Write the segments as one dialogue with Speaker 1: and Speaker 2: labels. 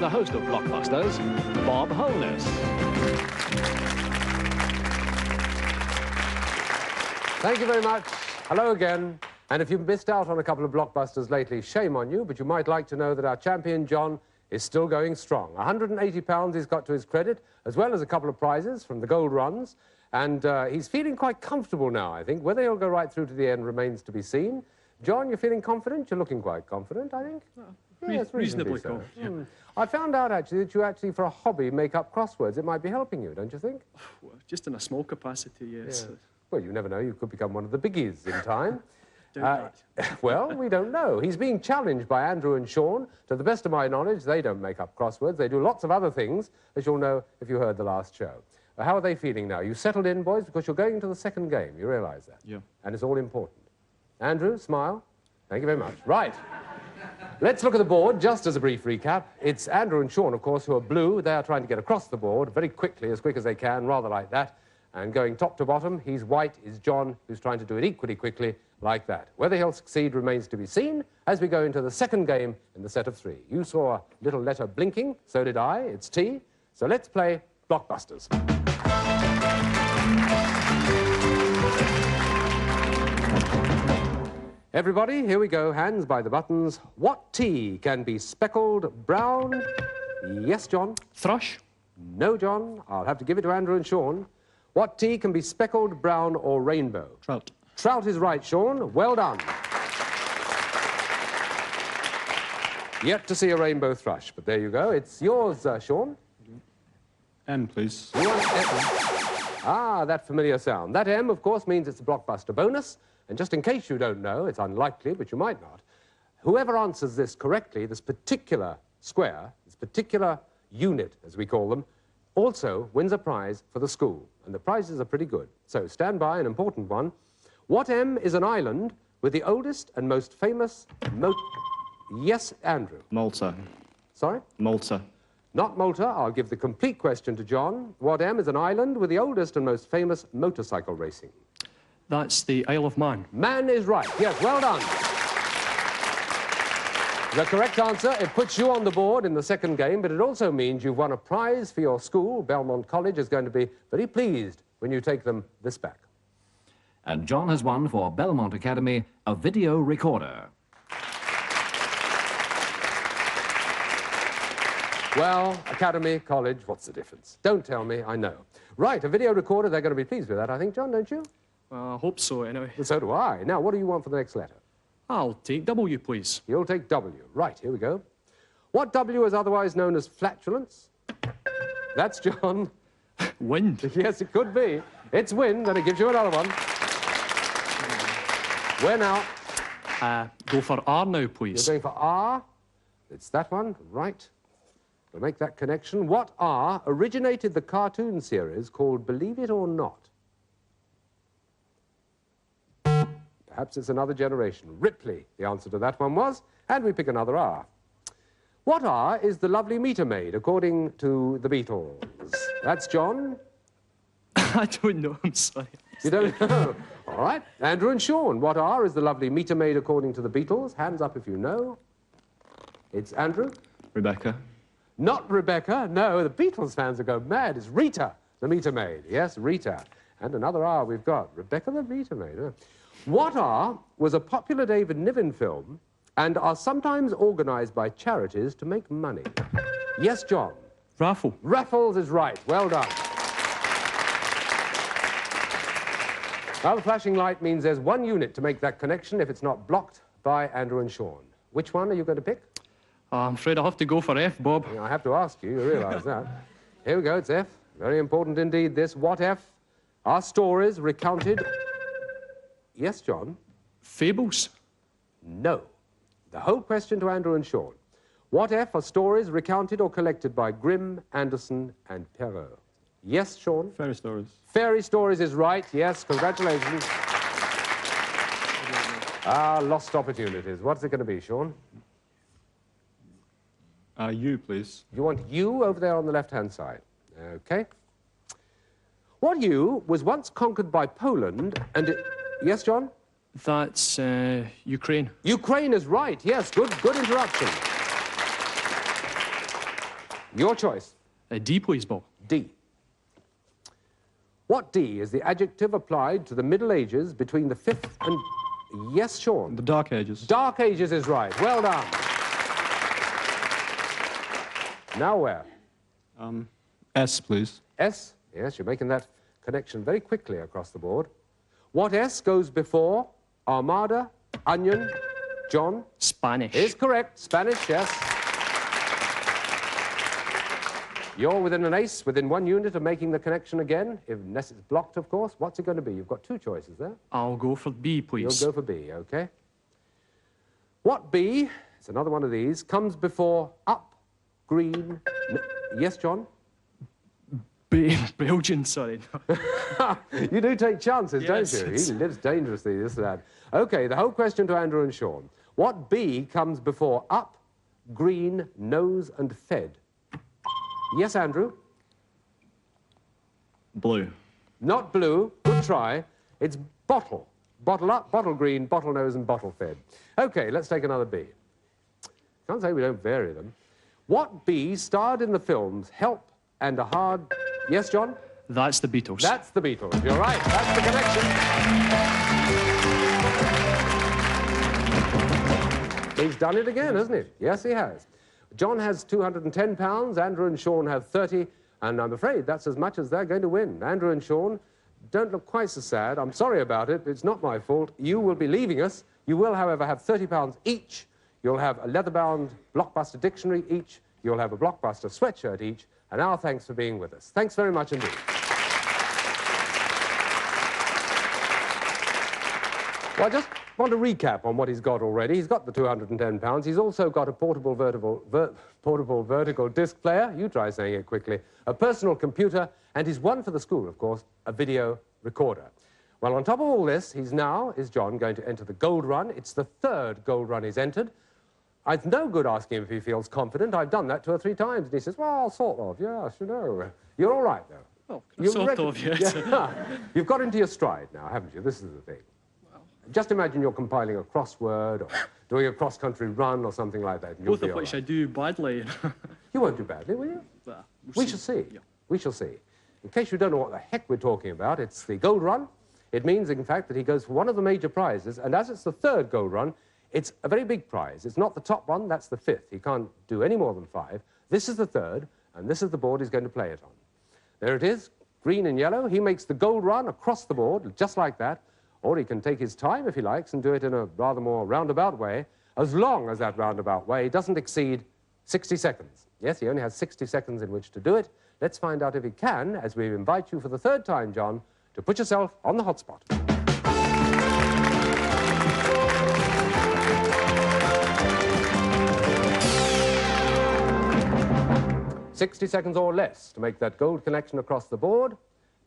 Speaker 1: the host of Blockbusters, Bob Holness.
Speaker 2: Thank you very much. Hello again. And if you've missed out on a couple of blockbusters lately, shame on you, but you might like to know that our champion, John, is still going strong. £180 he's got to his credit, as well as a couple of prizes from the gold runs. And he's feeling quite comfortable now, I think. Whether he'll go right through to the end remains to be seen. John, you're feeling confident? You're looking quite confident, I think.
Speaker 1: Yes, reasonably so.
Speaker 2: Yeah. I found out, actually, that you actually, for a hobby, make up crosswords. It might be helping you, don't you think?
Speaker 1: Well, just in a small capacity, yes.
Speaker 2: Yeah. Well, you never know. You could become one of the biggies in time.
Speaker 1: Well,
Speaker 2: we don't know. He's being challenged by Andrew and Sean. To the best of my knowledge, they don't make up crosswords. They do lots of other things, as you'll know if you heard the last show. How are they feeling now? You settled in, boys, because you're going into the second game. You realise that?
Speaker 1: Yeah.
Speaker 2: And it's all important. Andrew, smile. Thank you very much. Right. Let's look at the board, just as a brief recap. It's Andrew and Sean, of course, who are blue. They are trying to get across the board very quickly, as quick as they can, rather like that. And going top to bottom, he's white, is John, who's trying to do it equally quickly, like that. Whether he'll succeed remains to be seen as we go into the second game in the set of three. You saw a little letter blinking, so did I. It's T. So let's play Blockbusters. Everybody, here we go, hands by the buttons. What T can be speckled brown? Yes, John.
Speaker 1: thrush.
Speaker 2: No, John. I'll have to give it to Andrew and Sean. What T can be speckled, brown, or rainbow?
Speaker 1: Trout.
Speaker 2: Trout is right, Sean. Well done. Yet to see a rainbow thrush, but there you go. It's yours, Sean.
Speaker 3: M, please.
Speaker 2: You want M? Ah, that familiar sound. That M, of course, means it's a blockbuster bonus. And just in case you don't know, it's unlikely, but you might not, whoever answers this correctly, this particular square, this particular unit, as we call them, also wins a prize for the school. And the prizes are pretty good. So stand by, an important one. What M is an island with the oldest and most famous Yes, Andrew.
Speaker 3: Malta.
Speaker 2: Sorry?
Speaker 3: Malta.
Speaker 2: Not Malta. I'll give the complete question to John. What M is an island with the oldest and most famous motorcycle racing?
Speaker 1: That's the Isle of Man.
Speaker 2: Man is right. Yes, well done. The correct answer, it puts you on the board in the second game, but it also means you've won a prize for your school. Belmont College is going to be very pleased when you take them this back.
Speaker 4: And John has won for Belmont Academy a video recorder.
Speaker 2: Well, Academy, College, what's the difference? Don't tell me, I know. Right, a video recorder, they're going to be pleased with that, I think, John, don't you?
Speaker 1: I hope so, anyway.
Speaker 2: Well, so do I. Now, what do you want for the next letter?
Speaker 1: I'll take W, please.
Speaker 2: You'll take W. Right, here we go. What W is otherwise known as flatulence? That's John.
Speaker 1: Wind.
Speaker 2: Yes, it could be. It's wind, and it gives you another one. Where now?
Speaker 1: Go for R now, please.
Speaker 2: You're going for R. It's that one, right. We'll make that connection. What R originated the cartoon series called Believe It or Not? Perhaps it's another generation. Ripley, the answer to that one was. And we pick another R. What R is the lovely meter maid, according to the Beatles? That's John.
Speaker 1: I don't know, I'm sorry.
Speaker 2: You don't know? All right. Andrew and Sean, what R is the lovely meter maid, according to the Beatles? Hands up if you know. It's Andrew.
Speaker 3: Rebecca.
Speaker 2: Not Rebecca. No, the Beatles fans will go mad. It's Rita, the meter maid. Yes, Rita. And another R we've got. Rebecca, the meter maid. Huh? What Are was a popular David Niven film and are sometimes organised by charities to make money. Yes, John.
Speaker 1: Raffle.
Speaker 2: Raffles is right. Well done. Now, the flashing light means there's one unit to make that connection if it's not blocked by Andrew and Sean. Which one are you going to pick?
Speaker 1: I'm afraid I'll have to go for F, Bob.
Speaker 2: I have to ask you. You realise that. Here we go. It's F. Very important indeed, this. What F? Are stories recounted... Yes, John?
Speaker 1: Fables?
Speaker 2: No. The whole question to Andrew and Sean. What F are stories recounted or collected by Grimm, Anderson, and Perrault? Yes, Sean?
Speaker 3: Fairy stories.
Speaker 2: Fairy stories is right, yes. Congratulations. Lost opportunities. What's it going to be, Sean?
Speaker 3: U, please.
Speaker 2: You want U over there on the left-hand side. Okay. What U was once conquered by Poland and it... Yes, John?
Speaker 1: That's Ukraine.
Speaker 2: Ukraine is right, yes. Good interruption. Your choice.
Speaker 1: D, please, Bob.
Speaker 2: D. What D is the adjective applied to the Middle Ages between the 5th and... Yes, Sean.
Speaker 3: The Dark Ages.
Speaker 2: Dark Ages is right. Well done. Now where?
Speaker 3: S, please.
Speaker 2: S? Yes, you're making that connection very quickly across the board. What S goes before Armada, Onion, John?
Speaker 1: Spanish.
Speaker 2: Is correct. Spanish, yes. You're within an ace, within 1 unit of making the connection again, unless it's blocked, of course. What's it going to be? You've got 2 choices there.
Speaker 1: I'll go for B, please.
Speaker 2: You'll go for B, OK? What B, it's another one of these, comes before up, green... Yes, John?
Speaker 1: Belgian, sorry.
Speaker 2: You do take chances,
Speaker 1: Yes,
Speaker 2: don't you?
Speaker 1: it's-
Speaker 2: He lives dangerously, this lad. OK, the whole question to Andrew and Sean. What B comes before up, green, nose and fed? Yes, Andrew?
Speaker 3: Blue.
Speaker 2: Not blue. Good try. It's bottle. Bottle up, bottle green, bottle nose and bottle fed. OK, let's take another B. Can't say we don't vary them. What B starred in the films Help and A Hard... Yes, John?
Speaker 1: That's the Beatles.
Speaker 2: That's the Beatles. You're right. That's the connection. He's done it again, hasn't he? Yes, he has. John has £210, Andrew and Sean have 30, and I'm afraid that's as much as they're going to win. Andrew and Sean, don't look quite so sad. I'm sorry about it. It's not my fault. You will be leaving us. You will, however, have £30 each. You'll have a leather-bound Blockbuster dictionary each. You'll have a Blockbuster sweatshirt each. And our thanks for being with us. Thanks very much indeed. Well, I just want to recap on what he's got already. He's got the £210. He's also got a portable vertical disc player. You try saying it quickly. A personal computer, and he's won for the school, of course, a video recorder. Well, on top of all this, he's now, is John, going to enter the gold run. It's the 3rd gold run he's entered. It's no good asking him if he feels confident. I've done that 2 or 3 times. And he says, well, sort of, yes, you know. You're all right, though.
Speaker 1: Well,
Speaker 2: You've
Speaker 1: sort of, yes.
Speaker 2: Yeah. You've got into your stride now, haven't you? This is the thing. Just imagine you're compiling a crossword or doing a cross-country run or something like that. And you'll
Speaker 1: Both
Speaker 2: be
Speaker 1: of
Speaker 2: all
Speaker 1: which
Speaker 2: right.
Speaker 1: I do badly.
Speaker 2: You won't do badly, will you?
Speaker 1: Well,
Speaker 2: We shall see.
Speaker 1: Yeah.
Speaker 2: We shall see. In case you don't know what the heck we're talking about, it's the gold run. It means, in fact, that he goes for one of the major prizes, and as it's the 3rd gold run, it's a very big prize. It's not the top one, that's the 5th. He can't do any more than 5. This is the 3rd, and this is the board he's going to play it on. There it is, green and yellow. He makes the gold run across the board, just like that, or he can take his time, if he likes, and do it in a rather more roundabout way, as long as that roundabout way doesn't exceed 60 seconds. Yes, he only has 60 seconds in which to do it. Let's find out if he can, as we invite you for the 3rd time, John, to put yourself on the hot spot. 60 seconds or less to make that gold connection across the board.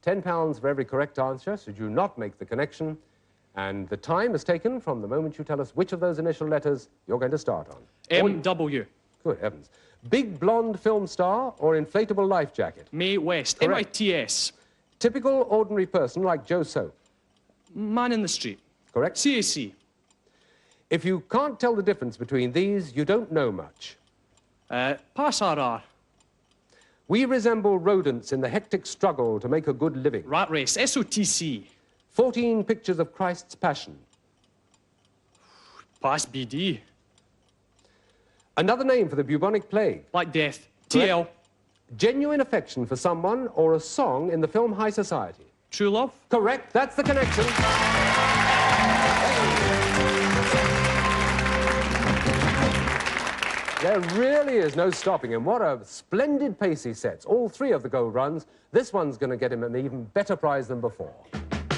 Speaker 2: £10 for every correct answer, should you not make the connection. And the time is taken from the moment you tell us which of those initial letters you're going to start on.
Speaker 1: M.W.
Speaker 2: Good heavens. Big blonde film star or inflatable life jacket?
Speaker 1: Mae West.
Speaker 2: Correct.
Speaker 1: MITS.
Speaker 2: Typical ordinary person like Joe Soap?
Speaker 1: Man in the street.
Speaker 2: Correct.
Speaker 1: CAC.
Speaker 2: If you can't tell the difference between these, you don't know much.
Speaker 1: Pass RR.
Speaker 2: We resemble rodents in the hectic struggle to make a good living.
Speaker 1: Rat Race. SOTC.
Speaker 2: 14 pictures of Christ's Passion.
Speaker 1: Pass BD.
Speaker 2: Another name for the bubonic plague.
Speaker 1: Black Death.
Speaker 2: Correct.
Speaker 1: TL.
Speaker 2: Genuine affection for someone or a song in the film High Society.
Speaker 1: True Love.
Speaker 2: Correct, that's the connection. There really is no stopping him. What a splendid pace he sets. All 3 of the gold runs. This one's going to get him an even better prize than before.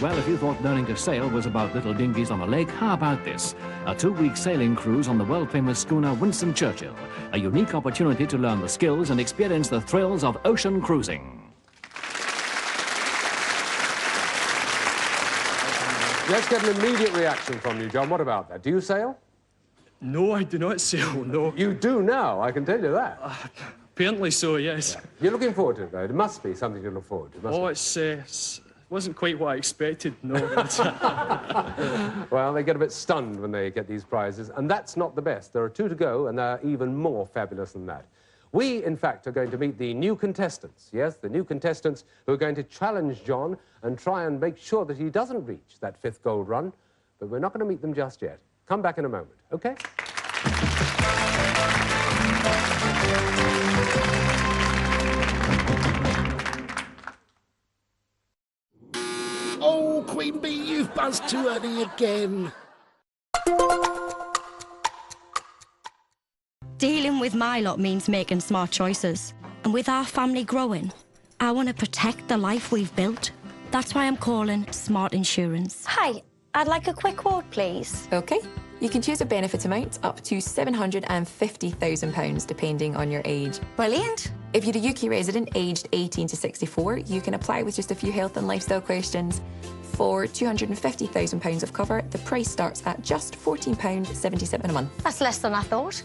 Speaker 4: Well, if you thought learning to sail was about little dinghies on a lake, how about this? A 2-week sailing cruise on the world-famous schooner Winston Churchill. A unique opportunity to learn the skills and experience the thrills of ocean cruising.
Speaker 2: Let's get an immediate reaction from you, John. What about that? Do you sail?
Speaker 1: No, I do not sail, no.
Speaker 2: You do now, I can tell you that.
Speaker 1: Apparently so, yes.
Speaker 2: You're looking forward to it, though. It must be something to look forward to.
Speaker 1: Oh, it's wasn't quite what I expected, no.
Speaker 2: Well, they get a bit stunned when they get these prizes, and that's not the best. There are 2 to go, and they're even more fabulous than that. We, in fact, are going to meet the new contestants. Yes, the new contestants who are going to challenge John and try and make sure that he doesn't reach that 5th gold run. But we're not going to meet them just yet. Come back in a moment, OK?
Speaker 5: Oh, Queen Bee, you've buzzed too early again.
Speaker 6: Dealing with my lot means making smart choices. And with our family growing, I want to protect the life we've built. That's why I'm calling Smart Insurance.
Speaker 7: Hi, I'd like a quick quote, please.
Speaker 8: OK. You can choose a benefit amount up to £750,000, depending on your age.
Speaker 7: Brilliant.
Speaker 8: If you're a UK resident aged 18 to 64, you can apply with just a few health and lifestyle questions. For £250,000 of cover, the price starts at just £14.77 a month.
Speaker 7: That's less than I thought.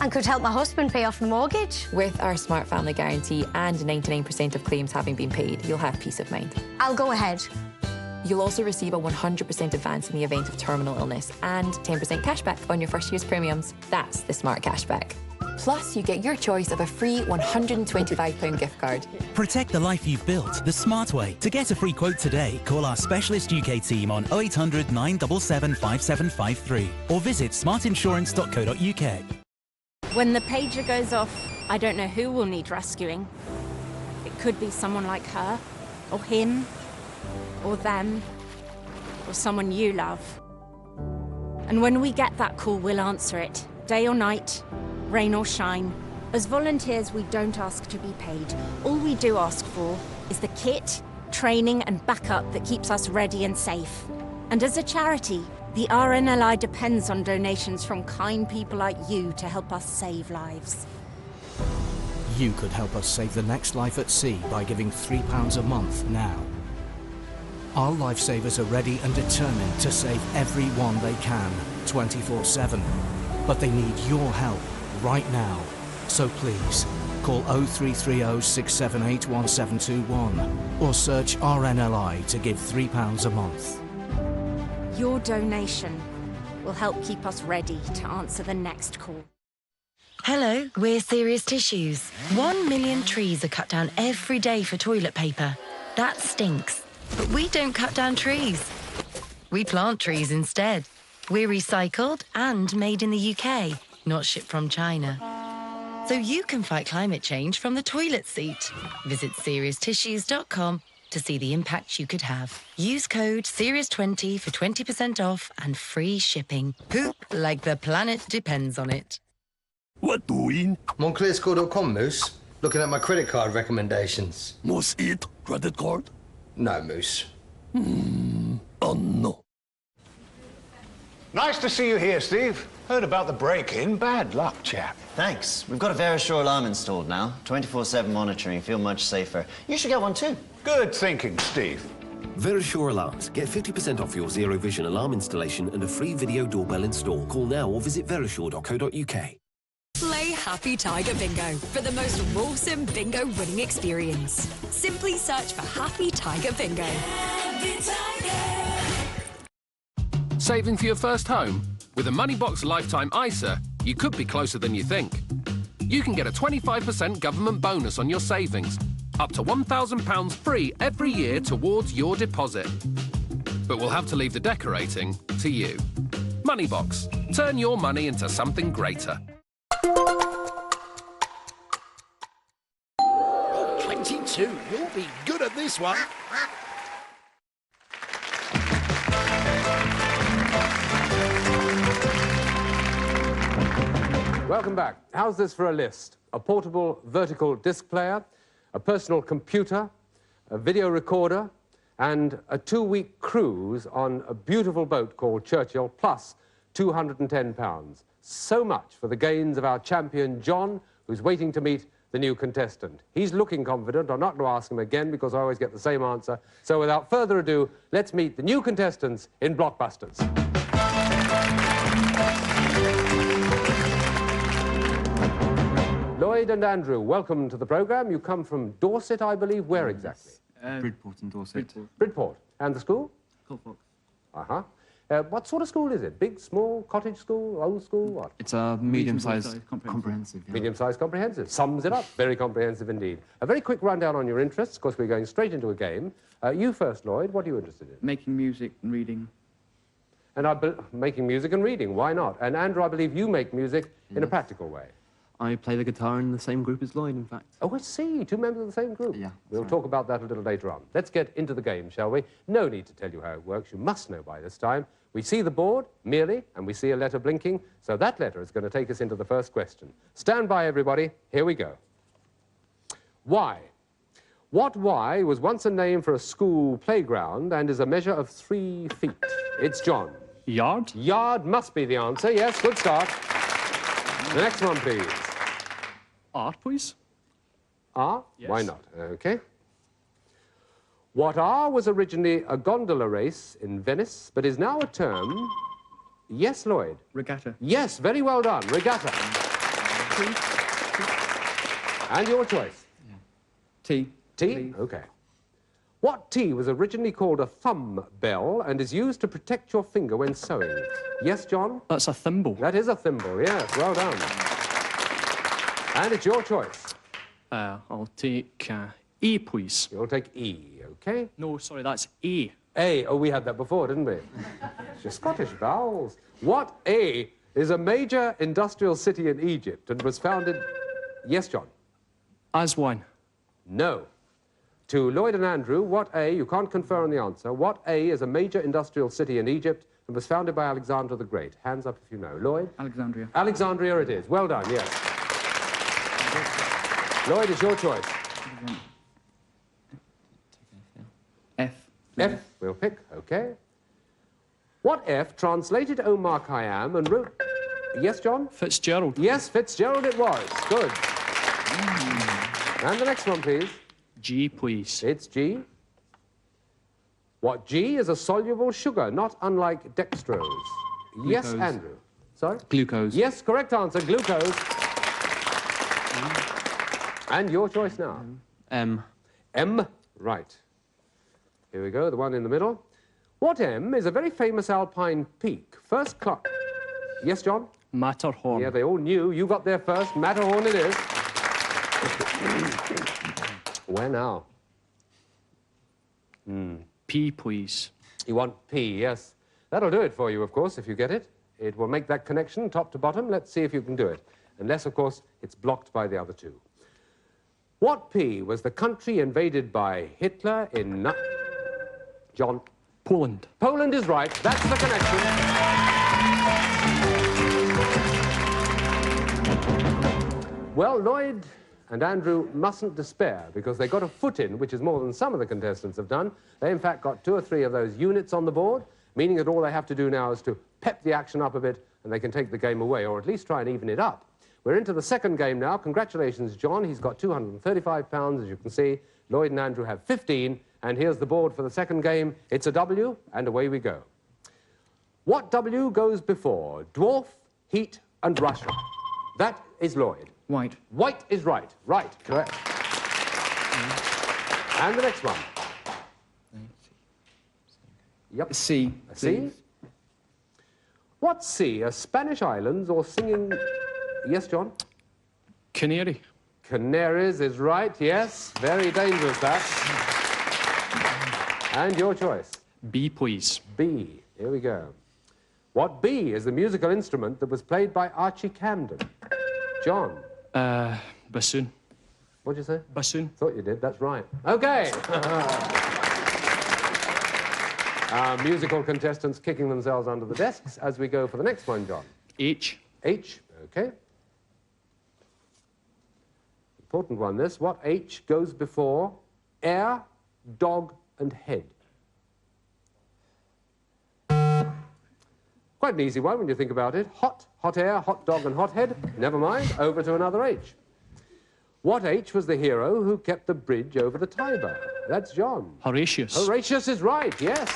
Speaker 7: And could help my husband pay off the mortgage.
Speaker 8: With our Smart Family Guarantee and 99% of claims having been paid, you'll have peace of mind.
Speaker 7: I'll go ahead.
Speaker 8: You'll also receive a 100% advance in the event of terminal illness and 10% cashback on your first year's premiums. That's the Smart Cashback. Plus, you get your choice of a free £125 gift card.
Speaker 9: Protect the life you've built the smart way. To get a free quote today, call our specialist UK team on 0800 977 5753 or visit smartinsurance.co.uk.
Speaker 10: When the pager goes off, I don't know who will need rescuing. It could be someone like her, or him, or them, or someone you love. And when we get that call, we'll answer it, day or night, rain or shine. As volunteers, we don't ask to be paid. All we do ask for is the kit, training and backup that keeps us ready and safe. And as a charity, the RNLI depends on donations from kind people like you to help us save lives.
Speaker 11: You could help us save the next life at sea by giving £3 a month now. Our lifesavers are ready and determined to save everyone they can, 24/7. But they need your help right now. So please, call 0330 678 1721 or search RNLI to give £3 a month.
Speaker 10: Your donation will help keep us ready to answer the next call.
Speaker 12: Hello, we're Serious Tissues. 1 million trees are cut down every day for toilet paper. That stinks. But we don't cut down trees. We plant trees instead. We're recycled and made in the UK, not shipped from China. So you can fight climate change from the toilet seat. Visit serioustissues.com to see the impact you could have. Use code SERIOUS20 for 20% off and free shipping. Poop like the planet depends on it.
Speaker 5: What doing?
Speaker 13: MontclairScore.com, Moose. Looking at my credit card recommendations.
Speaker 5: Must eat credit card?
Speaker 13: No, Moose.
Speaker 5: Oh, no.
Speaker 14: Nice to see you here, Steve. Heard about the break-in. Bad luck, chap.
Speaker 15: Thanks. We've got a Verisure alarm installed now. 24/7 monitoring. Feel much safer. You should get one too.
Speaker 14: Good thinking, Steve.
Speaker 16: Verisure alarms. Get 50% off your Zero Vision alarm installation and a free video doorbell install. Call now or visit verisure.co.uk.
Speaker 17: Play Happy Tiger Bingo for the most awesome bingo winning experience. Simply search for Happy Tiger Bingo. Happy Tiger.
Speaker 18: Saving for your first home? With a Moneybox Lifetime ISA, you could be closer than you think. You can get a 25% government bonus on your savings, up to £1,000 free every year towards your deposit. But we'll have to leave the decorating to you. Moneybox. Turn your money into something greater.
Speaker 5: 22. You'll be good at this one.
Speaker 2: Welcome back. How's this for a list? A portable vertical disc player, a personal computer, a video recorder, and a 2-week cruise on a beautiful boat called Churchill, plus £210. So much for the gains of our champion, John, who's waiting to meet the new contestant. He's looking confident. I'm not going to ask him again because I always get the same answer. So without further ado, let's meet the new contestants in Blockbusters. Lloyd and Andrew, welcome to the programme. You come from Dorset, I believe. Where exactly?
Speaker 3: Bridport in Dorset.
Speaker 2: Bridport. And the school?
Speaker 3: Colfox.
Speaker 2: Uh-huh. What sort of school is it? Big, small, cottage school, old school, what?
Speaker 3: It's a medium-sized comprehensive. Yeah.
Speaker 2: Medium-sized comprehensive. Sums it up. Very comprehensive indeed. A very quick rundown on your interests. Of course, we're going straight into a game. You first, Lloyd. What are you interested in?
Speaker 3: Making music and reading.
Speaker 2: And making music and reading. Why not? And Andrew, I believe you make music in a practical way.
Speaker 3: I play the guitar in the same group as Lloyd, in fact.
Speaker 2: Oh, I see. 2 members of the same group.
Speaker 3: Yeah.
Speaker 2: We'll talk about that a little later on. Let's get into the game, shall we? No need to tell you how it works. You must know by this time. We see the board, merely, and we see a letter blinking. So that letter is going to take us into the first question. Stand by, everybody. Here we go. Y. What Y was once a name for a school playground and is a measure of 3 feet? It's John.
Speaker 1: Yard?
Speaker 2: Yard must be the answer. Yes, good start. The next one, please.
Speaker 1: R, please.
Speaker 2: R?
Speaker 1: Yes.
Speaker 2: Why not? Okay. What R was originally a gondola race in Venice, but is now a term... Yes, Lloyd?
Speaker 3: Regatta.
Speaker 2: Yes, very well done. Regatta. And your choice?
Speaker 3: Yeah. T.
Speaker 2: T?
Speaker 3: Please.
Speaker 2: Okay. What T was originally called a thumb bell and is used to protect your finger when sewing? Yes, John?
Speaker 1: That's a thimble.
Speaker 2: That is a thimble, yes. Well done. And it's your choice.
Speaker 1: I'll take E, please.
Speaker 2: You'll take E, okay?
Speaker 1: No, sorry, that's A.
Speaker 2: A. Oh, we had that before, didn't we? It's your Scottish vowels. What A is a major industrial city in Egypt and was founded... Yes, John?
Speaker 1: S1.
Speaker 2: No. To Lloyd and Andrew, what A, you can't confer on the answer, what A is a major industrial city in Egypt and was founded by Alexander the Great? Hands up if you know. Lloyd?
Speaker 3: Alexandria.
Speaker 2: Alexandria it is. Well done, yes. Lloyd, it's your choice.
Speaker 3: F.
Speaker 2: F, we'll pick, okay. What F translated Omar Khayyam and wrote... Yes, John?
Speaker 1: Fitzgerald.
Speaker 2: Yes, Fitzgerald it was. Good. And the next one, please.
Speaker 1: G, please.
Speaker 2: It's G. What G is a soluble sugar, not unlike dextrose.
Speaker 3: Glucose.
Speaker 2: Yes, Andrew. Sorry?
Speaker 3: Glucose.
Speaker 2: Yes, correct answer, glucose. And your choice now.
Speaker 3: M.
Speaker 2: M, right. Here we go, the one in the middle. What M is a very famous alpine peak? First class. Yes, John?
Speaker 1: Matterhorn.
Speaker 2: Yeah, they all knew. You got there first. Matterhorn it is. Where now?
Speaker 1: P, please.
Speaker 2: You want P, yes. That'll do it for you, of course, if you get it. It will make that connection top to bottom. Let's see if you can do it. Unless, of course, it's blocked by the other two. What P was the country invaded by Hitler in... John?
Speaker 1: Poland.
Speaker 2: Poland is right. That's the connection. Well, Lloyd and Andrew mustn't despair because they got a foot in, which is more than some of the contestants have done. They, in fact, got 2 or 3 of those units on the board, meaning that all they have to do now is to pep the action up a bit and they can take the game away, or at least try and even it up. We're into the second game now. Congratulations, John. He's got £235, as you can see. Lloyd and Andrew have 15, and here's the board for the second game. It's a W, and away we go. What W goes before dwarf, heat, and Russia? That is Lloyd.
Speaker 3: White.
Speaker 2: White is right. Right, correct. And the next one. Yep.
Speaker 3: C.
Speaker 2: A C? What sea are Spanish islands or singing... Yes, John?
Speaker 1: Canary.
Speaker 2: Canaries is right, yes. Very dangerous, that. And your choice?
Speaker 1: B, please.
Speaker 2: B. Here we go. What B is the musical instrument that was played by Archie Camden? John?
Speaker 1: Bassoon.
Speaker 2: What'd you say?
Speaker 1: Bassoon.
Speaker 2: Thought you did, that's right. Okay. Our musical contestants kicking themselves under the desks as we go for the next one, John.
Speaker 1: H.
Speaker 2: H, okay. Important one, this. What H goes before air, dog, and head? Quite an easy one when you think about it. Hot, hot air, hot dog, and hot head. Never mind, over to another H. What H was the hero who kept the bridge over the Tiber? That's John.
Speaker 1: Horatius.
Speaker 2: Horatius is right, yes.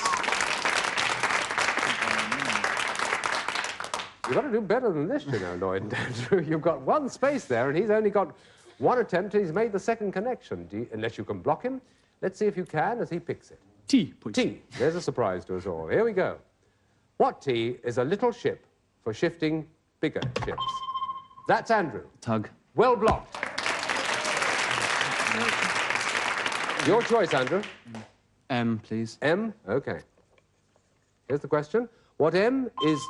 Speaker 2: You've got to do better than this, you know, Lloyd and Andrew. You've got 1 space there, and he's only got 1 attempt, and he's made the second connection. Unless you can block him. Let's see if you can as he picks it.
Speaker 1: T, please.
Speaker 2: T. There's a surprise to us all. Here we go. What T is a little ship for shifting bigger ships? That's Andrew.
Speaker 3: Tug.
Speaker 2: Well blocked. Your choice, Andrew.
Speaker 3: M, please.
Speaker 2: M? Okay. Here's the question. What M is...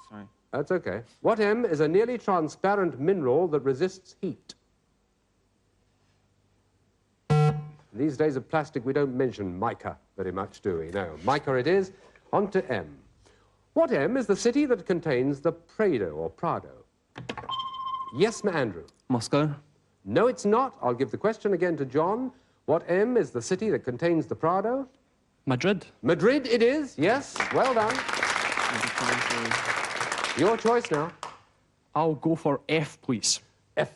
Speaker 3: Sorry.
Speaker 2: That's okay. What M is a nearly transparent mineral that resists heat? These days of plastic, we don't mention mica very much, do we? No. Mica it is. On to M. What M is the city that contains the Prado or Prado? Yes, Andrew.
Speaker 3: Moscow.
Speaker 2: No, it's not. I'll give the question again to John. What M is the city that contains the Prado?
Speaker 1: Madrid.
Speaker 2: Madrid it is, yes. Well done. Your choice now.
Speaker 1: I'll go for F, please.
Speaker 2: F.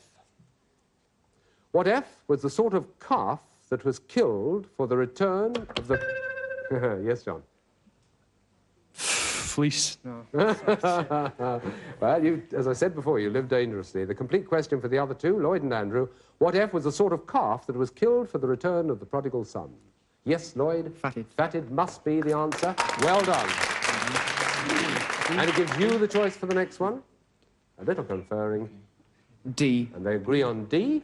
Speaker 2: What F was the sort of calf that was killed for the return of the... Yes, John.
Speaker 1: Fleece. No.
Speaker 2: Well, as I said before, you live dangerously. The complete question for the other two, Lloyd and Andrew. What F was the sort of calf that was killed for the return of the prodigal son? Yes, Lloyd?
Speaker 3: Fatted.
Speaker 2: Fatted must be the answer. Well done. And it gives you the choice for the next one. A little conferring.
Speaker 3: D.
Speaker 2: And they agree on D.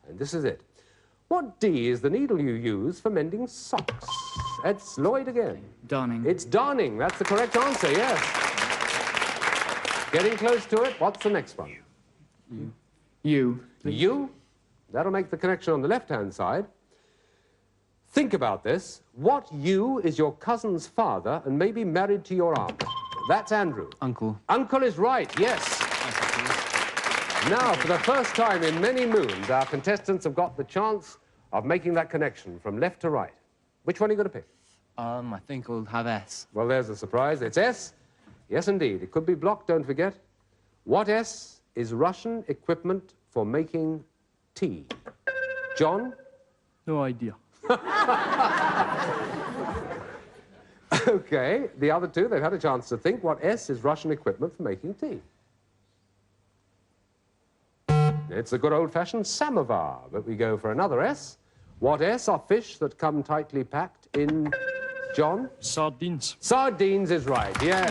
Speaker 2: And this is it. What D is the needle you use for mending socks? It's Lloyd again.
Speaker 3: Darning.
Speaker 2: It's darning. That's the correct answer, yes. Getting close to it. What's the next one?
Speaker 3: U.
Speaker 2: U. That'll make the connection on the left-hand side. Think about this. What U is your cousin's father and maybe married to your aunt? That's Andrew.
Speaker 3: Uncle.
Speaker 2: Uncle is right, yes. Now, for the first time in many moons, our contestants have got the chance of making that connection from left to right. Which one are you going to pick?
Speaker 3: I think we'll have S.
Speaker 2: Well, there's a surprise. It's S. Yes, indeed. It could be blocked, don't forget. What S is Russian equipment for making tea? John?
Speaker 1: No idea.
Speaker 2: Okay, the other two, they've had a chance to think. What S is Russian equipment for making tea? It's a good old-fashioned samovar, but we go for another S. What S are fish that come tightly packed in... John?
Speaker 1: Sardines.
Speaker 2: Sardines is right, yes.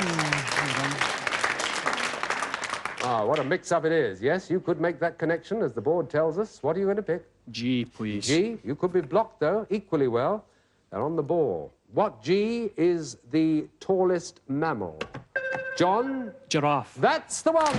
Speaker 2: Ah, what a mix-up it is. Yes, you could make that connection, as the board tells us. What are you going to pick?
Speaker 1: G, please.
Speaker 2: G. You could be blocked, though, equally well. They're on the ball. What G is the tallest mammal? John?
Speaker 1: Giraffe.
Speaker 2: That's the one!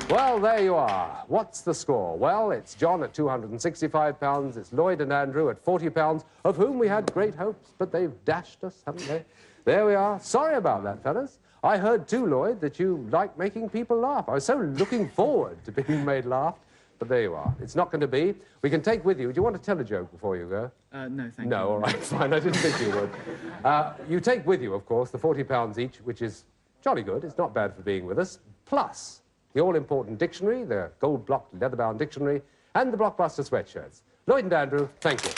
Speaker 2: Well, there you are. What's the score? Well, it's John at £265, it's Lloyd and Andrew at £40, of whom we had great hopes, but they've dashed us, haven't they? There we are. Sorry about that, fellas. I heard too, Lloyd, that you like making people laugh. I was so looking forward to being made laugh, but there you are. It's not going to be. We can take with you. Do you want to tell a joke before you go?
Speaker 3: No, thank you.
Speaker 2: No, all right, fine. I didn't think you would. You take with you, of course, the £40 each, which is jolly good. It's not bad for being with us. Plus the all-important dictionary, the gold-blocked, leather-bound dictionary, and the Blockbuster sweatshirts. Lloyd and Andrew, thank you.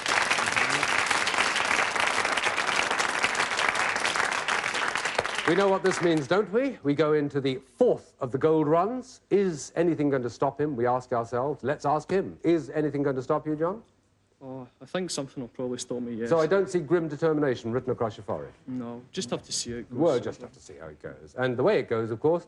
Speaker 2: We know what this means, don't we? We go into the fourth of the gold runs. Is anything going to stop him? We ask ourselves. Let's ask him. Is anything going to stop you, John?
Speaker 1: Oh, I think something will probably stop me, yes.
Speaker 2: So I don't see grim determination written across your forehead?
Speaker 1: No, just have to see how it goes.
Speaker 2: We'll just have to see how it goes. And the way it goes, of course,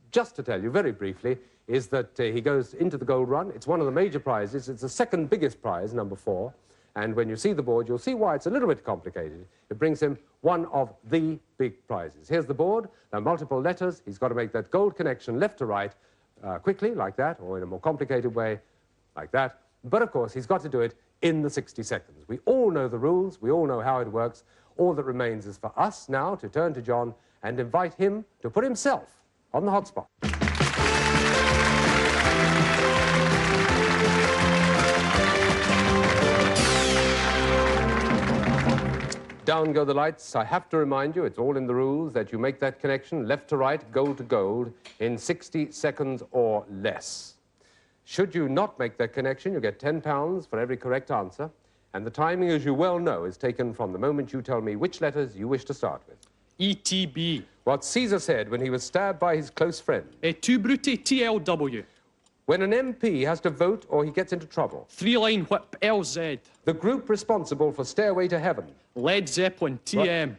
Speaker 2: just to tell you very briefly, is that he goes into the gold run. It's one of the major prizes. It's the second biggest prize, number 4. And when you see the board, you'll see why it's a little bit complicated. It brings him one of the big prizes. Here's the board. There are multiple letters. He's got to make that gold connection left to right quickly, like that, or in a more complicated way, like that. But, of course, he's got to do it in the 60 seconds. We all know the rules. We all know how it works. All that remains is for us now to turn to John and invite him to put himself on the hot spot. Down go the lights. I have to remind you, it's all in the rules, that you make that connection left to right, gold to gold, in 60 seconds or less. Should you not make that connection, you get £10 for every correct answer. And the timing, as you well know, is taken from the moment you tell me which letters you wish to start with.
Speaker 1: ETB.
Speaker 2: What Caesar said when he was stabbed by his close friend.
Speaker 1: Tu brute, TLW.
Speaker 2: When an MP has to vote or he gets into trouble.
Speaker 1: Three-line whip, LZ.
Speaker 2: The group responsible for Stairway to Heaven.
Speaker 1: Led Zeppelin, TM.
Speaker 2: Right.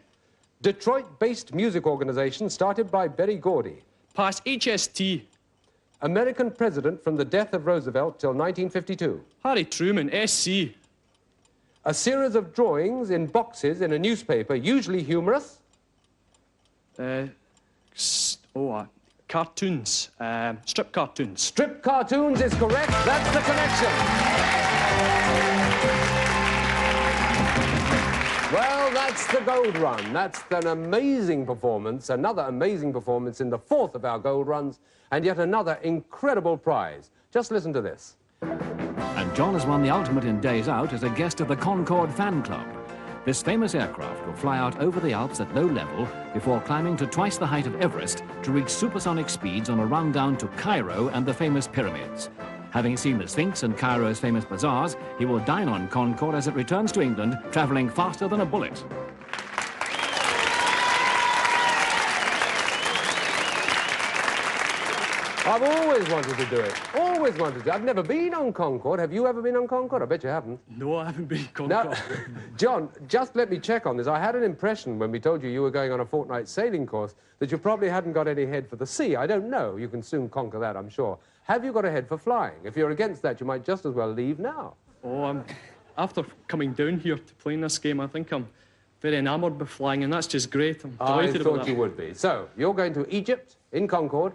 Speaker 2: Detroit-based music organisation started by Berry Gordy.
Speaker 1: Pass, HST.
Speaker 2: American president from the death of Roosevelt till 1952.
Speaker 1: Harry Truman, SC.
Speaker 2: A series of drawings in boxes in a newspaper, usually humorous.
Speaker 1: Cartoons. Strip cartoons.
Speaker 2: Strip cartoons is correct. That's the connection. Well, that's the gold run. That's an amazing performance, another amazing performance in the fourth of our gold runs, and yet another incredible prize. Just listen to this.
Speaker 4: And John has won the ultimate in Days Out as a guest of the Concorde Fan Club. This famous aircraft will fly out over the Alps at low level before climbing to twice the height of Everest to reach supersonic speeds on a run down to Cairo and the famous pyramids. Having seen the Sphinx and Cairo's famous bazaars, he will dine on Concorde as it returns to England, travelling faster than a bullet.
Speaker 2: I've always wanted to do it. Always wanted to. I've never been on Concorde. Have you ever been on Concorde? I bet you haven't.
Speaker 1: No, I haven't been on Concorde.
Speaker 2: Now, John, just let me check on this. I had an impression when we told you were going on a fortnight sailing course that you probably hadn't got any head for the sea. I don't know. You can soon conquer that, I'm sure. Have you got a head for flying? If you're against that, you might just as well leave now.
Speaker 1: Oh, after coming down here to playing this game, I think I'm very enamoured with flying, and that's just great. I'm delighted about that.
Speaker 2: I thought you would be. So, you're going to Egypt in Concorde.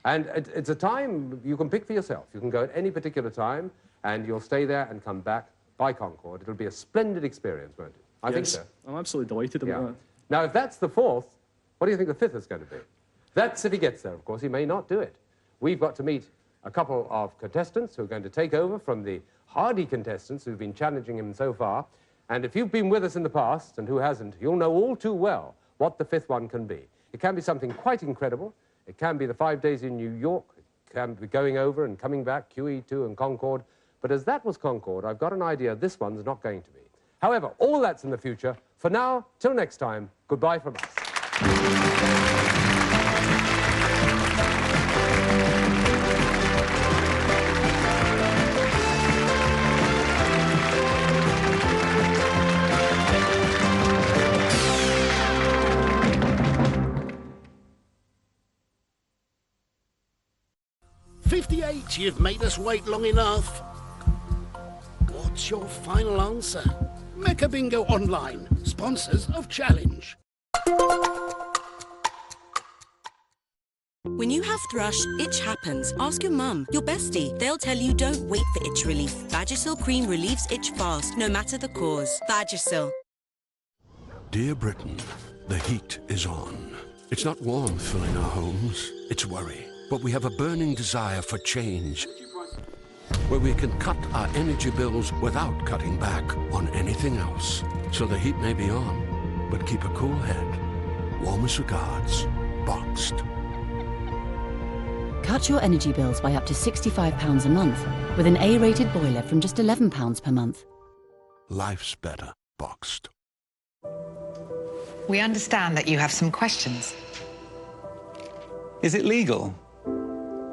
Speaker 2: And it's a time you can pick for yourself. You can go at any particular time, and you'll stay there and come back by Concorde. It'll be a splendid experience, won't it? I think so.
Speaker 1: I'm absolutely delighted about that.
Speaker 2: Now, if that's the fourth, what do you think the fifth is going to be? That's if he gets there, of course. He may not do it. We've got to meet a couple of contestants who are going to take over from the hardy contestants who've been challenging him so far. And if you've been with us in the past, and who hasn't, you'll know all too well what the fifth one can be. It can be something quite incredible. It can be the 5 days in New York. It can be going over and coming back, QE2 and Concorde. But as that was Concorde, I've got an idea this one's not going to be. However, all that's in the future. For now, till next time, goodbye from us.
Speaker 5: You've made us wait long enough. What's your final answer? Mecca Bingo Online, sponsors of Challenge.
Speaker 19: When you have thrush, itch happens. Ask your mum, your bestie. They'll tell you don't wait for itch relief. Vagisil cream relieves itch fast, no matter the cause. Vagisil.
Speaker 5: Dear Britain, the heat is on. It's not warmth filling our homes, it's worry. But we have a burning desire for change, where we can cut our energy bills without cutting back on anything else. So the heat may be on, but keep a cool head. Warmest regards, Boxed.
Speaker 20: Cut your energy bills by up to £65 a month with an A-rated boiler from just £11 per month.
Speaker 5: Life's better, Boxed.
Speaker 21: We understand that you have some questions.
Speaker 22: Is it legal?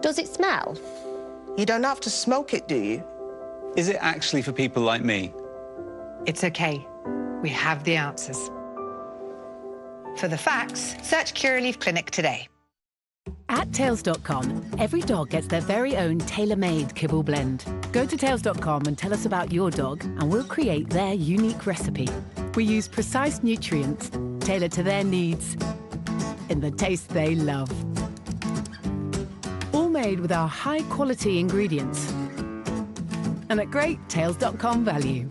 Speaker 7: Does it smell?
Speaker 23: You don't have to smoke it, do you?
Speaker 22: Is it actually for people like me?
Speaker 21: It's okay. We have the answers. For the facts, search Curaleaf Clinic today.
Speaker 24: At Tails.com, every dog gets their very own tailor-made kibble blend. Go to Tails.com and tell us about your dog, and we'll create their unique recipe. We use precise nutrients, tailored to their needs, in the taste they love. All made with our high-quality ingredients. And at great Tails.com value.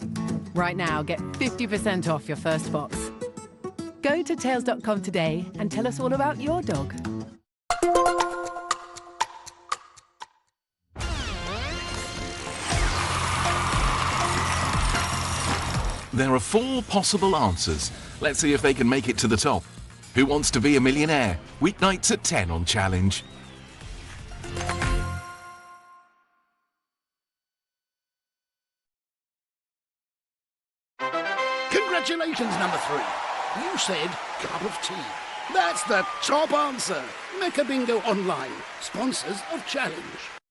Speaker 24: Right now, get 50% off your first box. Go to Tails.com today and tell us all about your dog.
Speaker 25: There are 4 possible answers. Let's see if they can make it to the top. Who Wants to Be a Millionaire? Weeknights at 10 on Challenge.
Speaker 5: Congratulations, number 3. You said cup of tea. That's the top answer. Mecca Bingo Online, sponsors of Challenge.